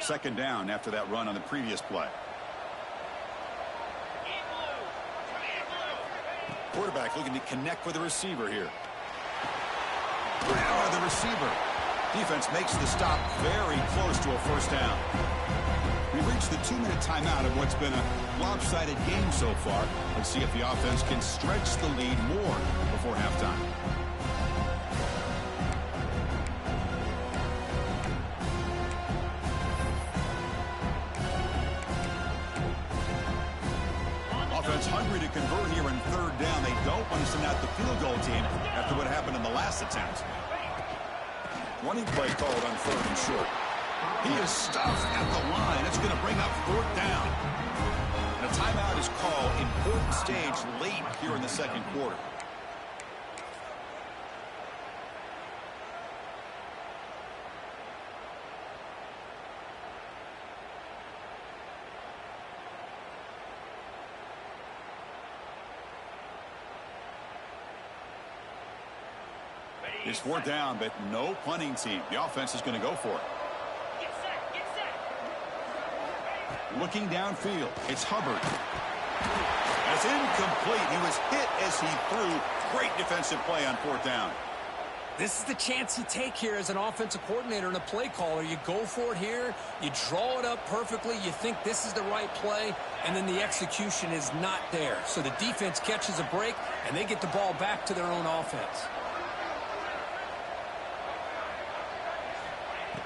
Second down after that run on the previous play. Quarterback looking to connect with the receiver here. The receiver. Defense makes the stop very close to a first down. We reached the 2-minute timeout of what's been a lopsided game so far. Let's see if the offense can stretch the lead more before halftime. Offense hungry to convert here in third down. They don't want to send out the field goal team after what happened in the last attempt. Running play called on third and short. He is stuffed at the line. It's going to bring up fourth down. And a timeout is called. Important stage late here in the second quarter. It's fourth down, but no punting team. The offense is going to go for it. Looking downfield, it's Hubbard. That's incomplete. He was hit as he threw. Great defensive play on fourth down. This is the chance you take here as an offensive coordinator and a play caller. You go for it here. You draw it up perfectly. You think this is the right play, and then the execution is not there. So the defense catches a break, and they get the ball back to their own offense.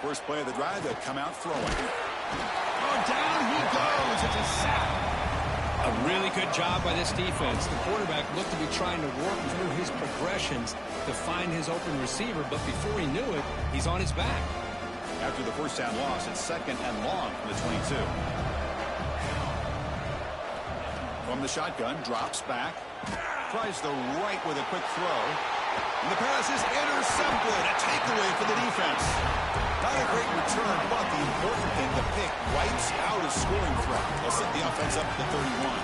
First play of the drive, they'll come out throwing. Oh, down he goes. It's a sack. A really good job by this defense. The quarterback looked to be trying to work through his progressions to find his open receiver, but before he knew it, he's on his back. After the first down loss, it's second and long from the 22. From the shotgun, drops back. Tries the right with a quick throw. And the pass is intercepted. A takeaway for the defense. Not a great return, but the important thing, the pick wipes out a scoring threat. They'll set the offense up to 31.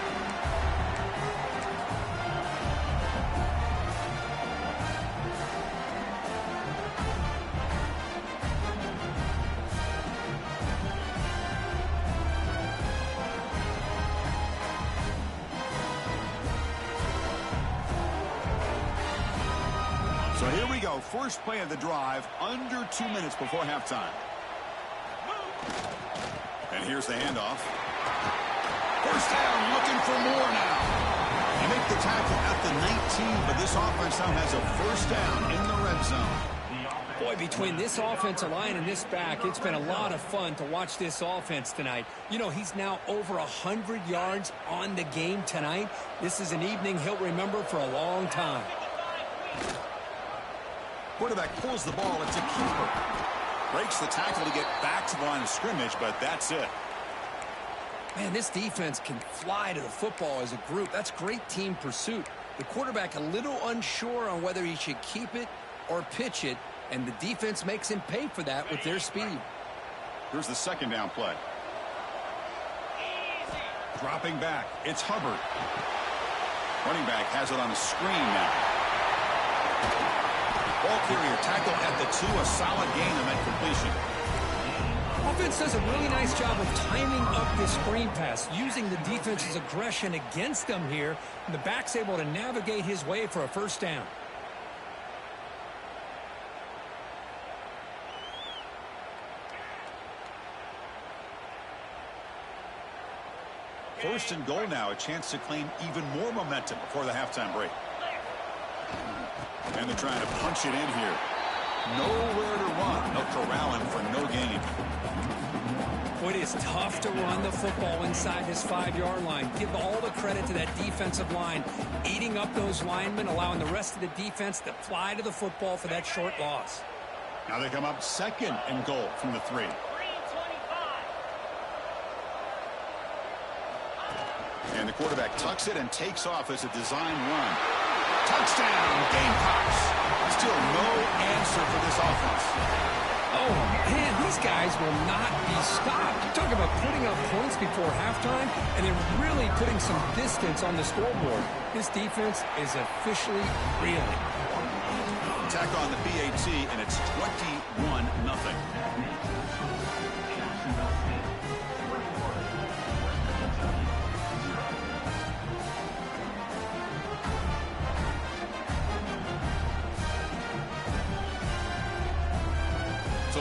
So here we go. First play of the drive, under 2 minutes before halftime. And here's the handoff. First down, looking for more now. They make the tackle at the 19, but this offense now has a first down in the red zone. Boy, between this offensive line and this back, it's been a lot of fun to watch this offense tonight. You know, he's now over 100 yards on the game tonight. This is an evening he'll remember for a long time. Quarterback pulls the ball. It's a keeper. Breaks the tackle to get back to the line of scrimmage, but that's it. Man, this defense can fly to the football as a group. That's great team pursuit. The quarterback a little unsure on whether he should keep it or pitch it, and the defense makes him pay for that with their speed. Here's the second down play. Dropping back, it's Hubbard. Running back has it on the screen now. Ball carrier tackle at the 2, a solid gain on that completion. Offense does a really nice job of timing up this screen pass, using the defense's aggression against them here, and the back's able to navigate his way for a first down. First and goal now, a chance to claim even more momentum before the halftime break. And they're trying to punch it in here. Nowhere to run. No corralling for no gain. Boy, it is tough to run the football inside this 5-yard line. Give all the credit to that defensive line, eating up those linemen, allowing the rest of the defense to fly to the football for that short loss. Now they come up second and goal from the 3. And the quarterback tucks it and takes off as a design run. Touchdown, Gamecocks. Still no answer for this offense. Oh, man, these guys will not be stopped. Talk about putting up points before halftime, and they're really putting some distance on the scoreboard. This defense is officially reeling. Tack on the PAT, and it's 21-0.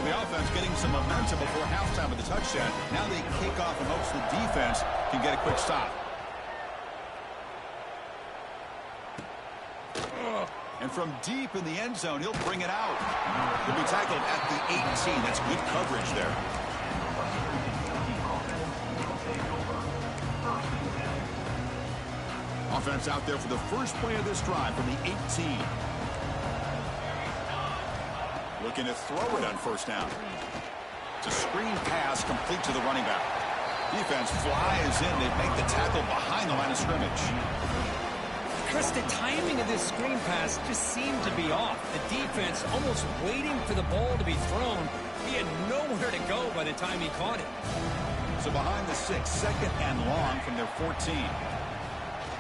the offense getting some momentum before halftime with the touchdown. Now they kick off in hopes the defense can get a quick stop. And from deep in the end zone, he'll bring it out. He'll be tackled at the 18. That's good coverage there. Offense out there for the first play of this drive from the 18. Looking to throw it on first down. It's a screen pass complete to the running back. Defense flies in. They make the tackle behind the line of scrimmage. Chris, the timing of this screen pass just seemed to be off. The defense almost waiting for the ball to be thrown. He had nowhere to go by the time he caught it. So behind the 6, second and long from their 14.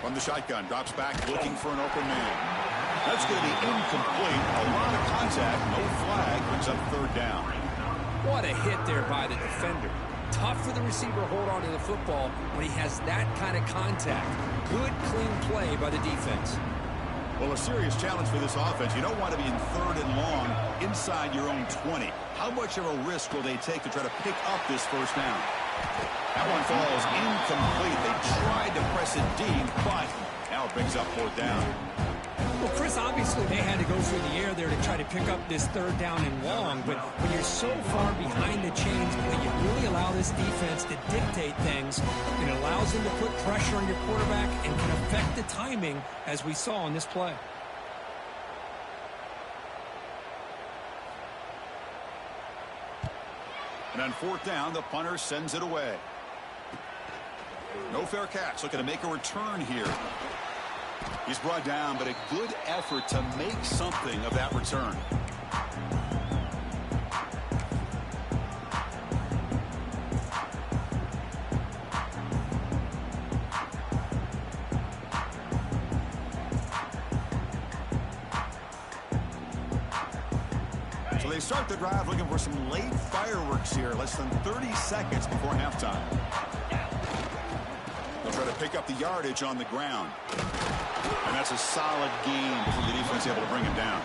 From the shotgun, drops back looking for an open man. That's going to be incomplete. A lot of contact, no flag, brings up third down. What a hit there by the defender. Tough for the receiver to hold on to the football when he has that kind of contact. Good, clean play by the defense. Well, a serious challenge for this offense. You don't want to be in third and long inside your own 20. How much of a risk will they take to try to pick up this first down? That one falls incomplete. They tried to press it deep, but now it brings up fourth down. Well, Chris, obviously they had to go through the air there to try to pick up this third down and long, but when you're so far behind the chains, when you really allow this defense to dictate things, it allows them to put pressure on your quarterback and can affect the timing, as we saw on this play. And on fourth down, the punter sends it away. No fair catch. Looking to make a return here. He's brought down, but a good effort to make something of that return. So they start the drive looking for some late fireworks here, less than 30 seconds before halftime. They'll try to pick up the yardage on the ground. And that's a solid gain before the defense able to bring him down.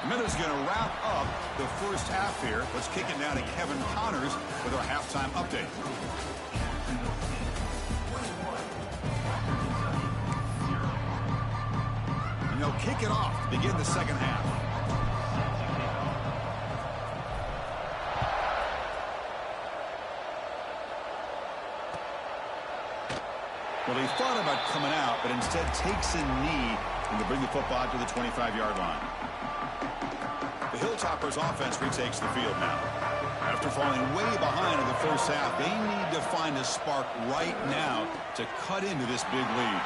The minute's going to wrap up the first half here. Let's kick it down to Kevin Connors with our halftime update. And they'll kick it off to begin the second half. Well, he thought about coming out, but instead takes a knee and to bring the football to the 25-yard line. The Hilltoppers offense retakes the field now. After falling way behind in the first half, they need to find a spark right now to cut into this big lead.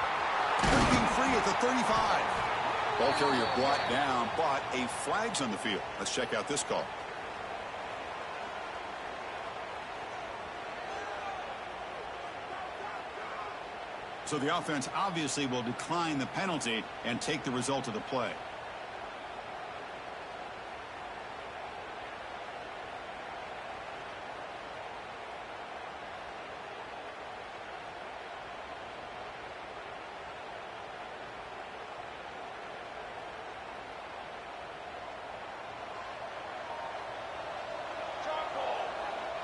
Breaking free at the 35. Ball carrier brought down, but a flag's on the field. Let's check out this call. So the offense obviously will decline the penalty and take the result of the play.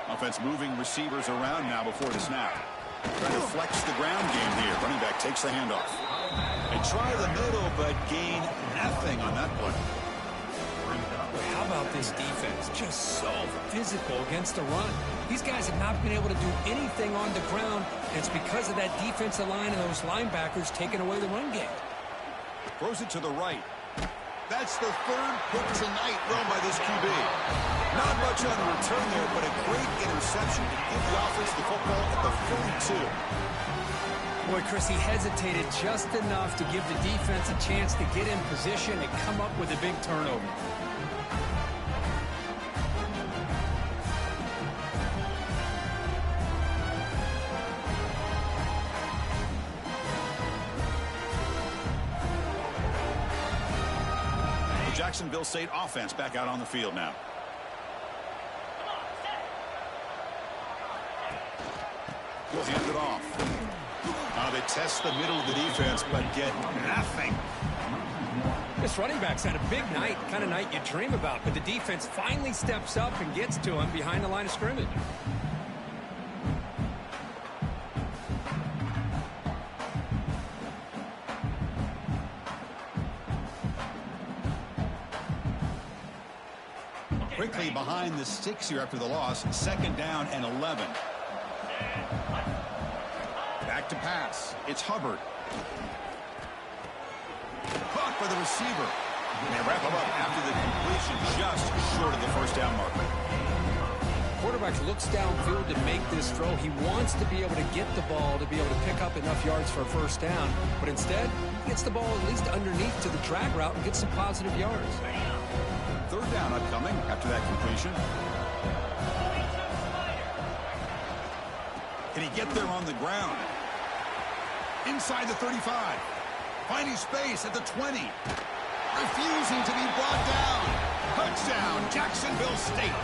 Offense moving receivers around now before the snap. Trying to flex the ground game here. Running back takes the handoff. They try the middle, but gain nothing on that play. How about this defense? Just so physical against the run. These guys have not been able to do anything on the ground, and it's because of that defensive line and those linebackers taking away the run game. Throws it to the right. That's the third pick tonight thrown by this QB. Not much on the return there, but a great interception to give the offense the football at the 42. Boy, Chris, he hesitated just enough to give the defense a chance to get in position and come up with a big turnover. Jacksonville State offense back out on the field now. We'll hand it off. They they test the middle of the defense, but get nothing. This running back's had a big night, kind of night you dream about, but the defense finally steps up and gets to him behind the line of scrimmage. Quickly behind the sticks here after the loss. 2nd down and 11. Back to pass. It's Hubbard. Caught by the receiver. And they wrap him up after the completion just short of the 1st down marker. Quarterback looks downfield to make this throw. He wants to be able to get the ball to be able to pick up enough yards for a 1st down. But instead, he gets the ball at least underneath to the drag route and gets some positive yards. 3rd down upcoming after that completion. Can he get there on the ground? Inside the 35. Finding space at the 20. Refusing to be brought down. Touchdown, Jacksonville State.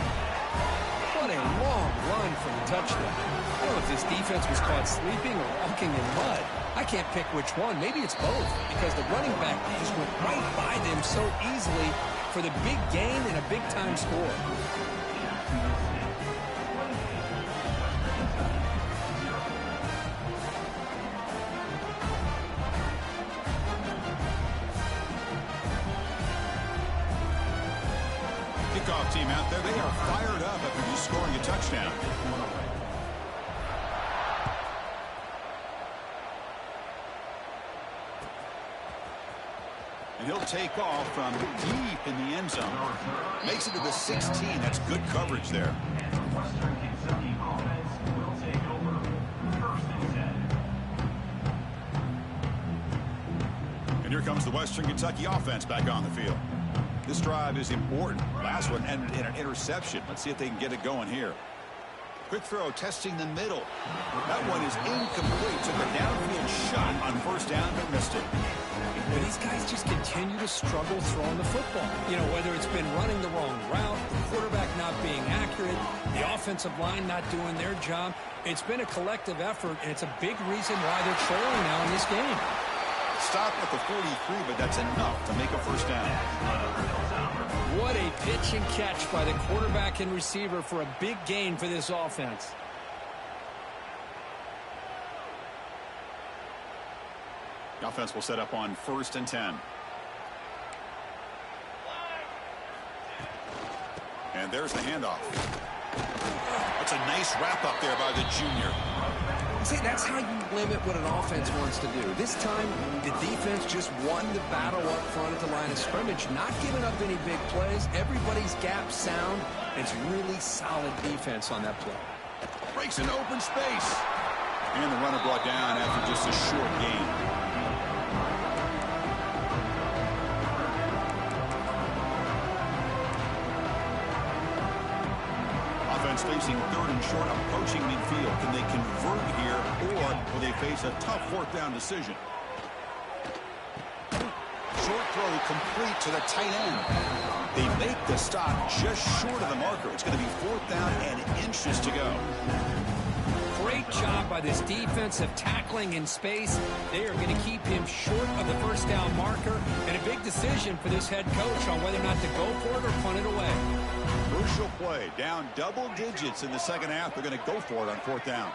What a long run for the touchdown. I don't know if this defense was caught sleeping or walking in mud. I can't pick which one. Maybe it's both, because the running back just went right by them so easily for the big gain and a big-time score. Kickoff team out there, they are fired up after just scoring a touchdown. And he'll take off from deep in the end zone. Makes it to the 16. That's good coverage there. And here comes the Western Kentucky offense back on the field. This drive is important. Last one ended in an interception. Let's see if they can get it going here. Quick throw, testing the middle. That one is incomplete. Took a downfield shot on 1st down, but missed it. But these guys just continue to struggle throwing the football. You know, whether it's been running the wrong route, the quarterback not being accurate, the offensive line not doing their job. It's been a collective effort, and it's a big reason why they're trailing now in this game. Stop at the 43, but that's enough to make a 1st down. What a pitch and catch by the quarterback and receiver for a big gain for this offense. The offense will set up on 1st and 10. And there's the handoff. That's a nice wrap up there by the junior. See, that's how you limit what an offense wants to do. This time, the defense just won the battle up front at the line of scrimmage, not giving up any big plays. Everybody's gap sound. It's really solid defense on that play. Breaks an open space. And the runner brought down after just a short gain. Offense facing 3rd and short, approaching midfield. Can they convert here, or will they face a tough 4th down decision? Short throw complete to the tight end. They make the stop just short of the marker. It's going to be 4th down and inches to go. Great job by this defensive tackling in space. They are going to keep him short of the 1st down marker, and a big decision for this head coach on whether or not to go for it or punt it away. Crucial play. Down double digits in the 2nd half. They're going to go for it on 4th down.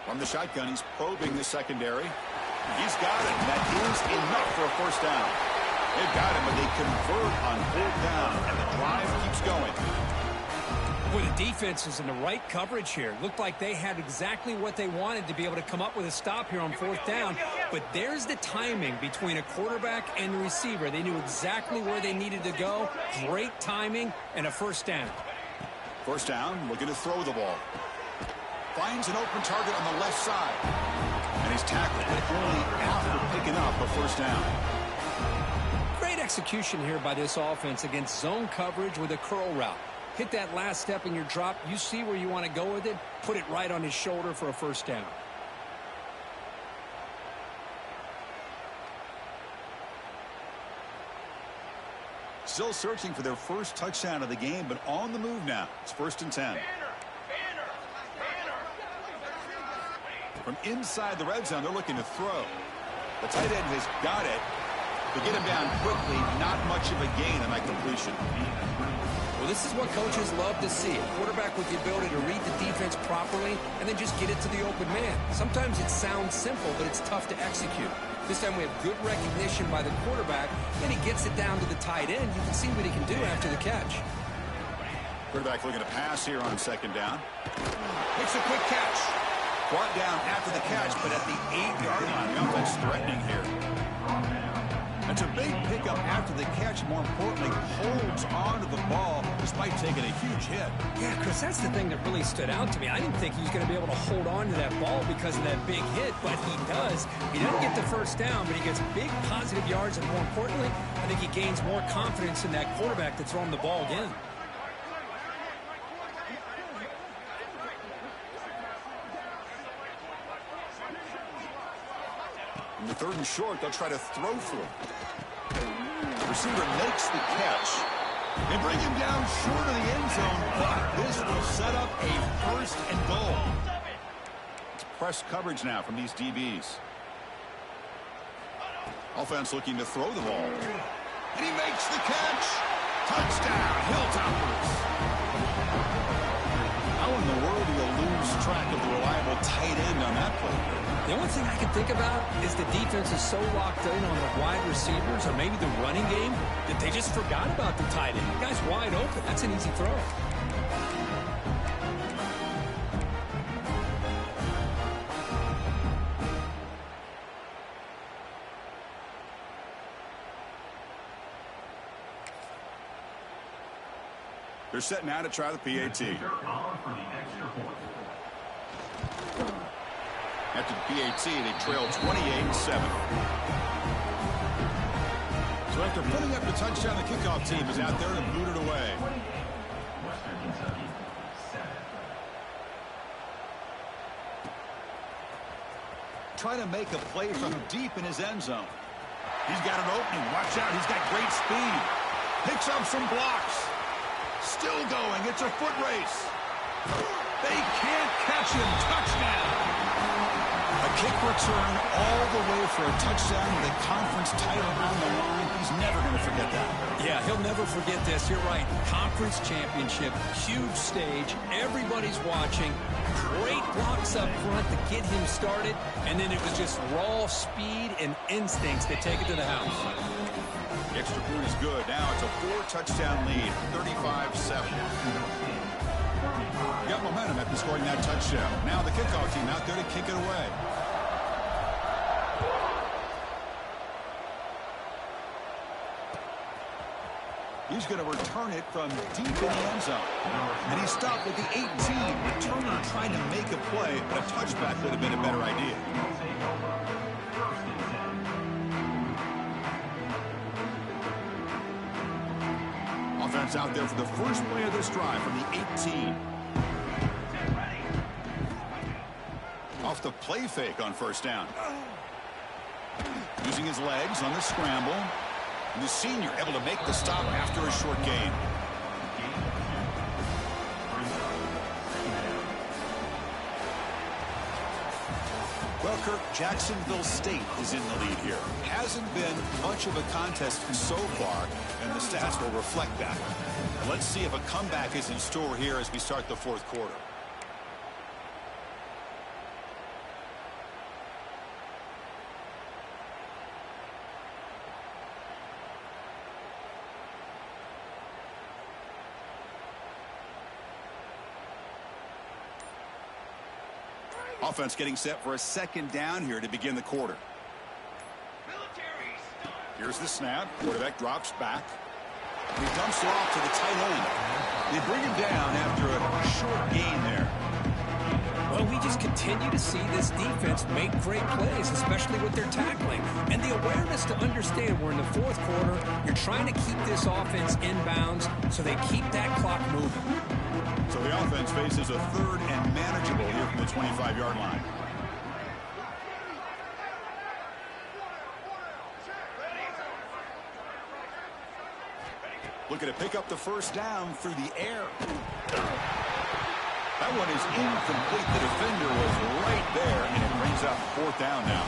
From the shotgun, he's probing the secondary. He's got it. That is enough for a 1st down. They've got him, but they convert on 4th down, and the drive keeps going. Boy, the defense is in the right coverage here. Looked like they had exactly what they wanted to be able to come up with a stop here on 4th down. But there's the timing between a quarterback and the receiver. They knew exactly where they needed to go. Great timing and a 1st down. 1st down, looking to throw the ball. Finds an open target on the left side. And he's tackled, but only after picking up a 1st down. Great execution here by this offense against zone coverage with a curl route. Hit that last step in your drop. You see where you want to go with it. Put it right on his shoulder for a 1st down. Still searching for their 1st touchdown of the game, but on the move now. It's 1st and 10. From inside the red zone, they're looking to throw. The tight end has got it. To get him down quickly, not much of a gain on that completion. Well, this is what coaches love to see. A quarterback with the ability to read the defense properly and then just get it to the open man. Sometimes it sounds simple, but it's tough to execute. This time we have good recognition by the quarterback, and he gets it down to the tight end. You can see what he can do after the catch. Quarterback looking to pass here on second down. Makes a quick catch. Brought down after the catch, but at the 8-yard line. The offense threatening here. It's a big pickup after the catch. More importantly, holds onto the ball despite taking a huge hit. Yeah, Chris, that's the thing that really stood out to me. I didn't think he was going to be able to hold on to that ball because of that big hit, but he does. He doesn't get the first down, but he gets big positive yards, and more importantly, I think he gains more confidence in that quarterback to throw him the ball again. In the 3rd and short, they'll try to throw for him. The receiver makes the catch. They bring him down short of the end zone, but this will set up a 1st and goal. It's press coverage now from these DBs. Offense looking to throw the ball. And he makes the catch. Touchdown, Hilltoppers. How in the world do you lose track of the reliable tight end on that play? The only thing I can think about is the defense is so locked in on the wide receivers or maybe the running game that they just forgot about the tight end. The guy's wide open. That's an easy throw. They're setting out to try the PAT. After the PAT, they trail 28-7. So after putting up the touchdown, the kickoff team is out there to boot it away. Trying to make a play from deep in his end zone. He's got an opening. Watch out. He's got great speed. Picks up some blocks. Still going. It's a foot race. They can't catch him. Touchdown. A kick return all the way for a touchdown with a conference title on the line. He's never going to forget that. Yeah, he'll never forget this. You're right. Conference championship, huge stage. Everybody's watching. Great blocks up front to get him started. And then it was just raw speed and instincts that take it to the house. The extra point is good. Now it's a 4-touchdown lead, 35-7. Got momentum after scoring that touchdown. Now the kickoff team out there to kick it away. He's going to return it from deep in the end zone. And he stopped at the 18. Returner trying to make a play, but a touchback would have been a better idea. Offense out there for the first play of this drive from the 18. Off the play fake on first down. Using his legs on the scramble. And the senior able to make the stop after a short gain. Well, Kirk, Jacksonville State is in the lead here. Hasn't been much of a contest so far, and the stats will reflect that. Let's see if a comeback is in store here as we start the 4th quarter. Offense getting set for a 2nd down here to begin the quarter. Here's the snap. Quarterback drops back. He dumps it off to the tight end. They bring him down after a short gain there. Well, we just continue to see this defense make great plays, especially with their tackling. And the awareness to understand we're in the 4th quarter. You're trying to keep this offense in bounds so they keep that clock moving. So the offense faces a 3rd and manageable here from the 25-yard line. Looking to pick up the first down through the air. That one is incomplete. The defender was right there, and it brings up fourth down now.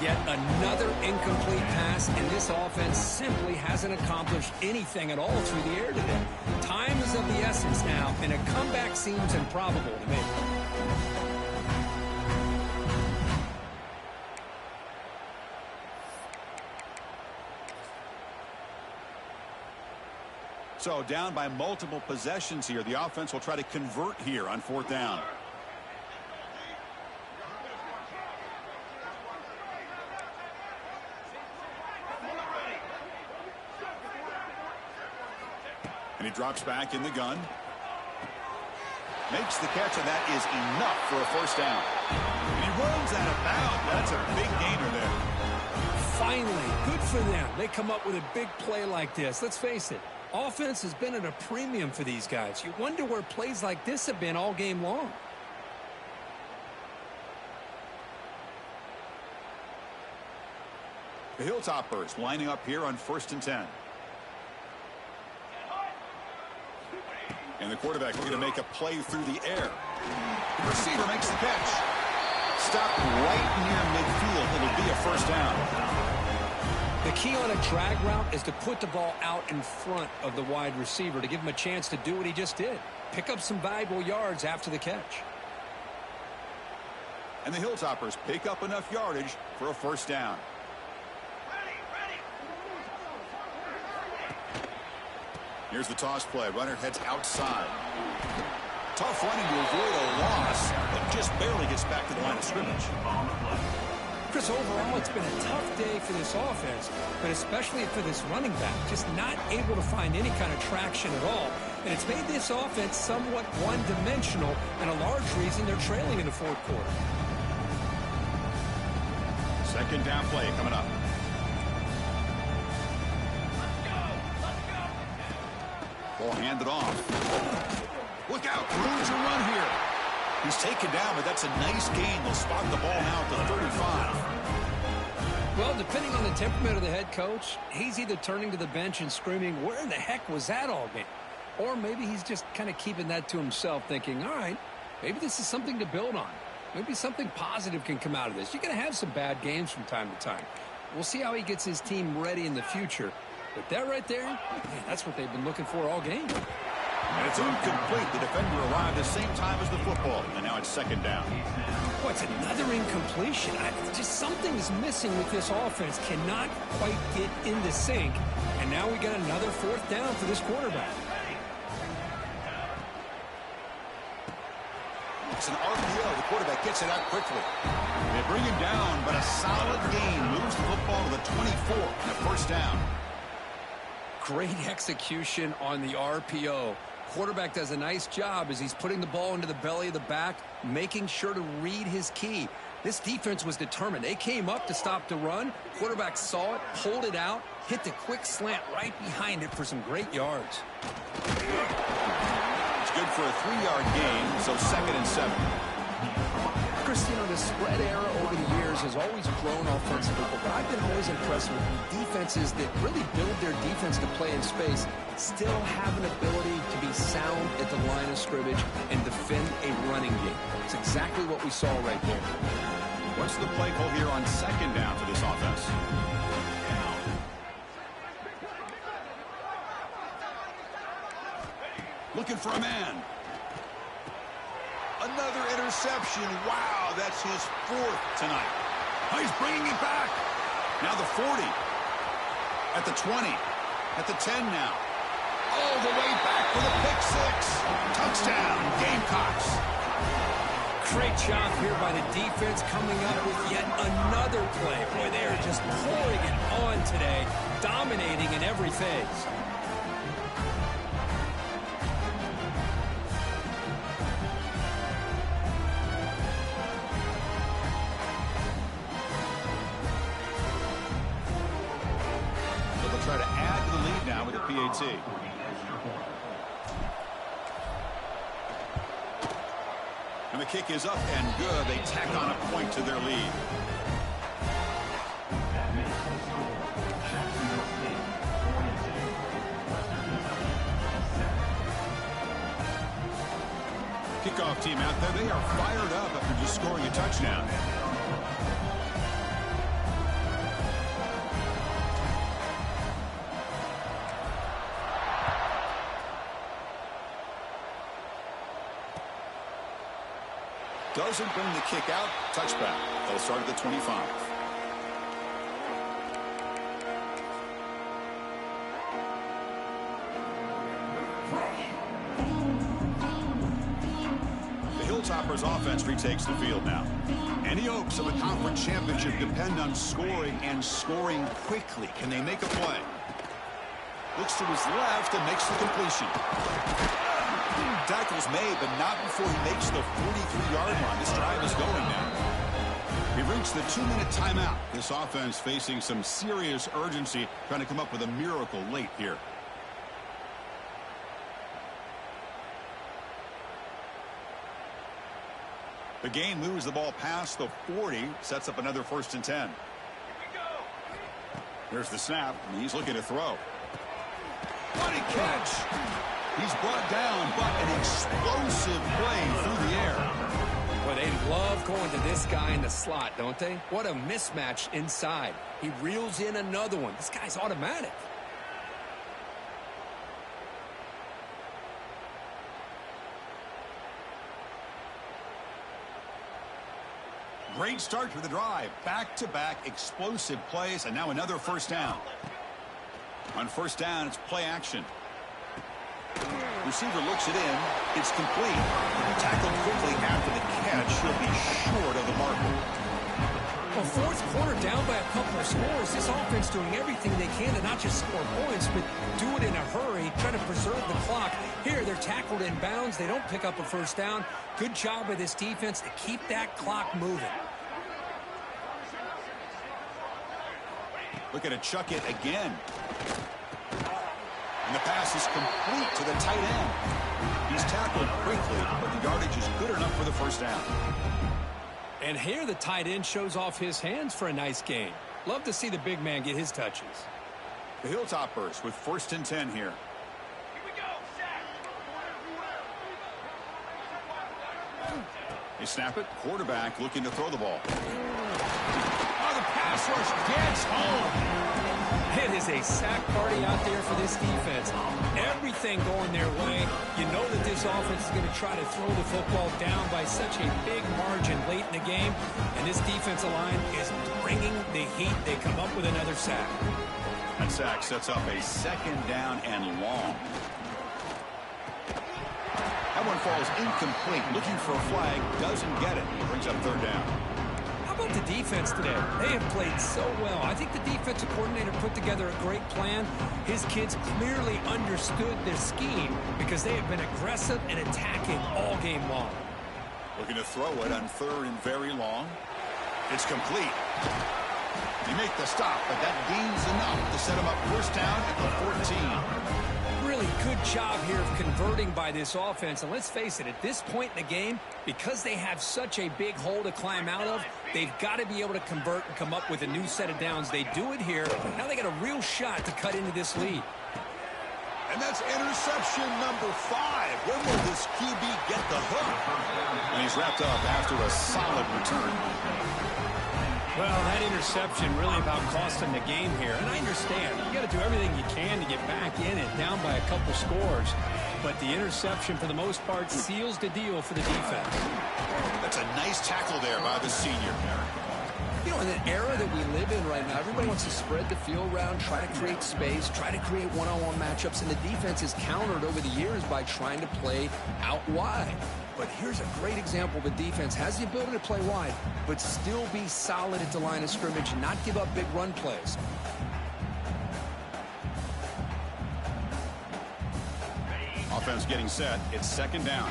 Yet another incomplete pass, and this offense simply hasn't accomplished anything at all through the air today. Time is of the essence now, and a comeback seems improbable to me. So down by multiple possessions here. The offense will try to convert here on fourth down. And he drops back in the gun. Makes the catch, and that is enough for a first down. And he runs out of bounds. That's a big gainer there. Finally, good for them. They come up with a big play like this. Let's face it, offense has been at a premium for these guys. You wonder where plays like this have been all game long. The Hilltoppers lining up here on 1st and 10. And the quarterback looking to make a play through the air. The receiver makes the catch. Stopped right near midfield. It'll be a first down. The key on a drag route is to put the ball out in front of the wide receiver to give him a chance to do what he just did. Pick up some valuable yards after the catch. And the Hilltoppers pick up enough yardage for a first down. Here's the toss play. Runner heads outside. Tough running to avoid a loss, but just barely gets back to the line of scrimmage. Chris, overall, it's been a tough day for this offense, but especially for this running back. Just not able to find any kind of traction at all. And it's made this offense somewhat one-dimensional, and a large reason they're trailing in the fourth quarter. Second down play coming up. Ball handed off. Look out, room to run here. He's taken down, but that's a nice gain. They'll spot the ball now at the 35. Well, depending on the temperament of the head coach, he's either turning to the bench and screaming, where the heck was that all game? Or maybe he's just kind of keeping that to himself, thinking, all right, maybe this is something to build on. Maybe something positive can come out of this. You're going to have some bad games from time to time. We'll see how he gets his team ready in the future. But that right there, man, that's what they've been looking for all game. And it's incomplete. The defender arrived the same time as the football, and now it's second down. Boy, it's another incompletion. Just something's missing with this offense. Cannot quite get into sync. And now we got another fourth down for this quarterback. It's an RPO. The quarterback gets it out quickly. They bring him down, but a solid gain moves the football to the 24 and a first down. Great execution on the RPO. Quarterback does a nice job as he's putting the ball into the belly of the back, making sure to read his key. This defense was determined. They came up to stop the run. Quarterback saw it, pulled it out, hit the quick slant right behind it for some great yards. It's good for a 3-yard gain, so 2nd and 7. Chris, you know, the spread era over the years has always grown offensively, but I've been always impressed with defenses that really build their defense to play in space, still have an ability to be sound at the line of scrimmage and defend a running game. It's exactly what we saw right there. What's the play call here on second down for this offense? Looking for a man. Another interception. Wow, that's his 4th tonight. Oh, he's bringing it back. Now the 40. At the 20. At the 10 now. All the way back for the pick 6. Touchdown, Gamecocks. Great job here by the defense coming up with yet another play. Boy, they are just pouring it on today, dominating in every phase. Try to add to the lead now with a PAT. And the kick is up and good. They tack on a point to their lead. Kickoff team out there, they are fired up after just scoring a touchdown. Doesn't bring the kick out. Touchback. They'll start at the 25. The Hilltoppers offense retakes the field now. Any hopes of a conference championship depend on scoring and scoring quickly. Can they make a play? Looks to his left and makes the completion. Tackles made, but not before he makes the 43-yard line. This drive is going now. We've reached the 2-minute timeout. This offense facing some serious urgency, trying to come up with a miracle late here. The game moves the ball past the 40, sets up another 1st and 10. Here's the snap, and he's looking to throw. What a catch! He's brought down, but an explosive play through the air. Well, they love going to this guy in the slot, don't they? What a mismatch inside. He reels in another one. This guy's automatic. Great start to the drive. Back-to-back explosive plays, and now another 1st down. On 1st down, it's play action. Receiver looks it in. It's complete. Tackled quickly after the catch. He'll be short of the marker. Well, 4th quarter down by a couple of scores. This offense doing everything they can to not just score points, but do it in a hurry, try to preserve the clock. Here, they're tackled in bounds. They don't pick up a 1st down. Good job by this defense to keep that clock moving. Looking to chuck it again. And the pass is complete to the tight end. He's tackled quickly, but the yardage is good enough for the 1st down. And here the tight end shows off his hands for a nice gain. Love to see the big man get his touches. The Hilltoppers with 1st and 10 here. They snap it. Quarterback looking to throw the ball. Oh, the pass rush gets home. It is a sack party out there for this defense. Everything going their way. You know that this offense is going to try to throw the football down by such a big margin late in the game. And this defensive line is bringing the heat. They come up with another sack. That sack sets up a 2nd down and long. That one falls incomplete. Looking for a flag. Doesn't get it. Brings up 3rd down. How about the defense today? They have played so well. I think the defensive coordinator put together a great plan. His kids clearly understood their scheme because they have been aggressive and attacking all game long. Looking to throw it on 3rd and very long. It's complete. They make the stop, but that gains enough to set him up 1st down at the 14. Really good job here of converting by this offense. And let's face it, at this point in the game, because they have such a big hole to climb out of, they've got to be able to convert and come up with a new set of downs. They do it here. Now they got a real shot to cut into this lead. And that's interception number 5. When will this QB get the hook? And he's wrapped up after a solid return. Well, that interception really about cost him the game here. And I understand. You got to do everything you can to get back in it, down by a couple scores. But the interception, for the most part, seals the deal for the defense. That's a nice tackle there by the senior. You know, in an era that we live in right now, everybody wants to spread the field around, try to create space, try to create one-on-one matchups, and the defense is countered over the years by trying to play out wide. But here's a great example. The defense has the ability to play wide, but still be solid at the line of scrimmage and not give up big run plays. Offense getting set. It's 2nd down.